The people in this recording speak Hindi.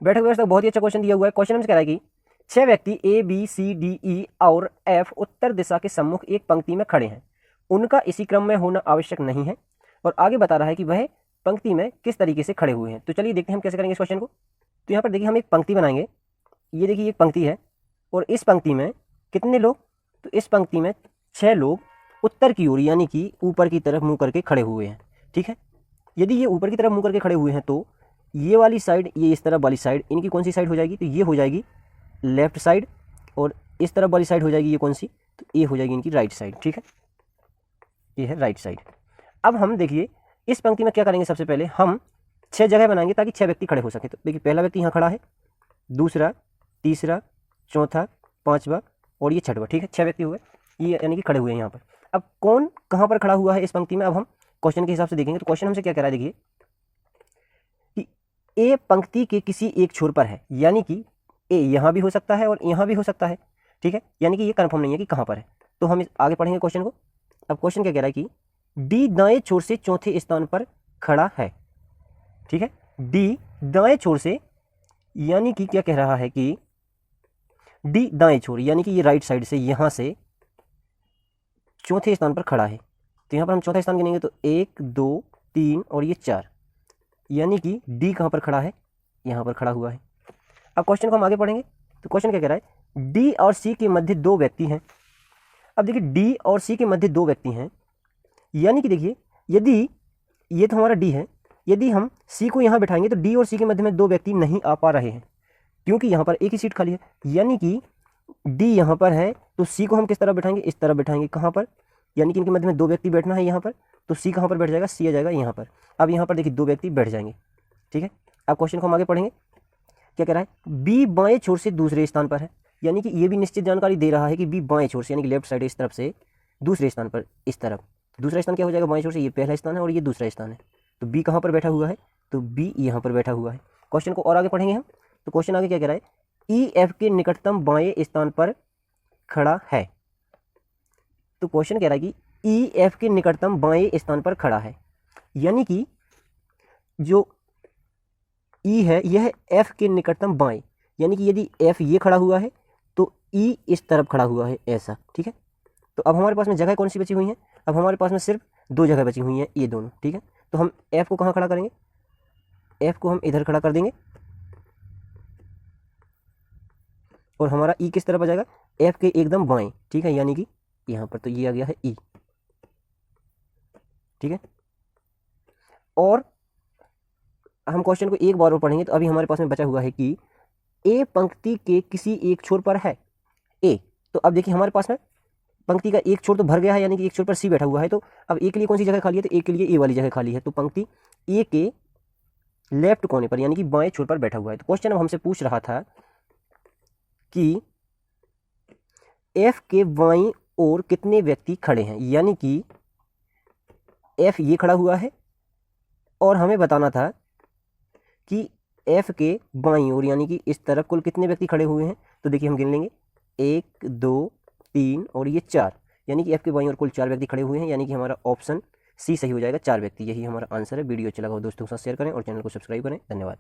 बैठक व्यवस्था बहुत ही अच्छा क्वेश्चन दिया हुआ है। क्वेश्चन हमसे कह रहा है कि 6 व्यक्ति A B C D E और एफ उत्तर दिशा के सम्मुख एक पंक्ति में खड़े हैं, उनका इसी क्रम में होना आवश्यक नहीं है, और आगे बता रहा है कि वह पंक्ति में किस तरीके से खड़े हुए हैं। तो चलिए देखते हैं हम कैसे करेंगे इस क्वेश्चन को। तो यहाँ पर देखिए हम एक पंक्ति बनाएंगे, ये देखिए एक पंक्ति है और इस पंक्ति में कितने लोग, तो इस पंक्ति में 6 लोग उत्तर की ओर यानी कि ऊपर की तरफ मुंह करके खड़े हुए हैं। ठीक है, यदि ये ऊपर की तरफ मुंह करके खड़े हुए हैं तो ये वाली साइड, ये इस तरफ वाली साइड, इनकी कौन सी साइड हो जाएगी, तो ये हो जाएगी लेफ्ट साइड, और इस तरफ वाली साइड हो जाएगी ये कौन सी, तो ये हो जाएगी इनकी राइट साइड। ठीक है, ये है राइट साइड। अब हम देखिए इस पंक्ति में क्या करेंगे, सबसे पहले हम 6 जगह बनाएंगे ताकि 6 व्यक्ति खड़े हो सके। तो देखिए पहला व्यक्ति यहाँ खड़ा है, दूसरा, तीसरा, चौथा, पांचवा और ये छठवा। ठीक है, 6 व्यक्ति हुए, ये यानी कि खड़े हुए हैं यहाँ पर। अब कौन कहाँ पर खड़ा हुआ है इस पंक्ति में, अब हम क्वेश्चन के हिसाब से देखेंगे। तो क्वेश्चन हमसे क्या कह रहा है, देखिए कि ए पंक्ति के किसी एक छोर पर है, यानी कि ए यहाँ भी हो सकता है और यहाँ भी हो सकता है। ठीक है, यानी कि ये कंफर्म नहीं है कि कहाँ पर है। तो हम आगे पढ़ेंगे क्वेश्चन को। अब क्वेश्चन क्या कह रहा है कि डी दाएं छोर से चौथे स्थान पर खड़ा है। ठीक है, डी दाएं छोर से, यानी कि क्या कह रहा है कि डी दाएं छोर यानी कि ये राइट साइड से यहाँ से चौथे स्थान पर खड़ा है। तो यहाँ पर हम चौथा स्थान गिनेंगे तो 1 2 3 और ये 4, यानी कि डी कहाँ पर खड़ा है, यहाँ पर खड़ा हुआ है। अब क्वेश्चन को हम आगे पढ़ेंगे। तो क्वेश्चन क्या कह रहा है, डी और सी के मध्य 2 व्यक्ति हैं। अब देखिए डी और सी के मध्य 2 व्यक्ति हैं, यानी कि देखिए यदि ये तो हमारा डी है, यदि हम सी को यहाँ बिठाएंगे तो डी और सी के मध्य में 2 व्यक्ति नहीं आ पा रहे हैं, क्योंकि यहाँ पर एक ही सीट खाली है। यानी कि डी यहाँ पर है तो सी को हम किस तरह बिठाएंगे, इस तरह बिठाएंगे। कहाँ पर, यानी कि इनके मध्य में 2 व्यक्ति बैठना है यहाँ पर, तो सी कहाँ पर बैठ जाएगा, सी आ जाएगा यहाँ पर। अब यहाँ पर देखिए 2 व्यक्ति बैठ जाएंगे। ठीक है, अब क्वेश्चन को हम आगे पढ़ेंगे। क्या कह रहा है, बी बाएं छोर से दूसरे स्थान पर है, यानी कि ये भी निश्चित जानकारी दे रहा है कि बी बाएं छोर से यानी कि लेफ्ट साइड इस तरफ से दूसरे स्थान पर, इस तरफ दूसरा स्थान क्या हो जाएगा बाएं छोर से, ये पहला स्थान है और ये दूसरा स्थान है। तो बी कहाँ पर बैठा हुआ है, तो बी यहाँ पर बैठा हुआ है। क्वेश्चन को और आगे पढ़ेंगे हम। तो क्वेश्चन आगे क्या कह रहा है, ई एफ के निकटतम बाएं स्थान पर खड़ा है। तो क्वेश्चन कह रहा है कि ई एफ के निकटतम बाएं स्थान पर खड़ा है, यानी कि जो ई है यह एफ के निकटतम बाएं, यानी कि यदि एफ ये खड़ा हुआ है तो ई इस तरफ खड़ा हुआ है ऐसा। ठीक है, तो अब हमारे पास में जगह कौन सी बची हुई है, अब हमारे पास में सिर्फ 2 जगह बची हुई हैं, ये दोनों। ठीक है, तो हम एफ को कहाँ खड़ा करेंगे, एफ को हम इधर खड़ा कर देंगे और हमारा ई किस तरफ आ जाएगा, एफ के एकदम बाएं। ठीक है, यानी कि यहाँ पर, तो ये आ गया है ई। ठीक है, और हम क्वेश्चन को एक बार और पढ़ेंगे। तो अभी हमारे पास में बचा हुआ है कि ए पंक्ति के किसी एक छोर पर है ए। तो अब देखिए हमारे पास में पंक्ति का एक छोर तो भर गया है, यानी कि एक छोर पर सी बैठा हुआ है। तो अब ए के लिए कौन सी जगह खाली है, तो ए के लिए ए वाली जगह खाली है। तो पंक्ति ए के लेफ्ट कोने पर यानी कि बाएं छोर पर बैठा हुआ है। तो क्वेश्चन अब हमसे पूछ रहा था कि एफ के बाईं ओर कितने व्यक्ति खड़े हैं, यानी कि एफ ये खड़ा हुआ है और हमें बताना था कि एफ के बाईं ओर यानी कि इस तरफ कुल कितने व्यक्ति खड़े हुए हैं। तो देखिए हम गिन लेंगे 1 2 3 और ये 4, यानी कि एफ के बाईं ओर कुल 4 व्यक्ति खड़े हुए हैं, यानी कि हमारा ऑप्शन सी सही हो जाएगा, 4 व्यक्ति। यही हमारा आंसर है। वीडियो अच्छा लगा हो दोस्तों के साथ शेयर करें और चैनल को सब्सक्राइब करें। धन्यवाद।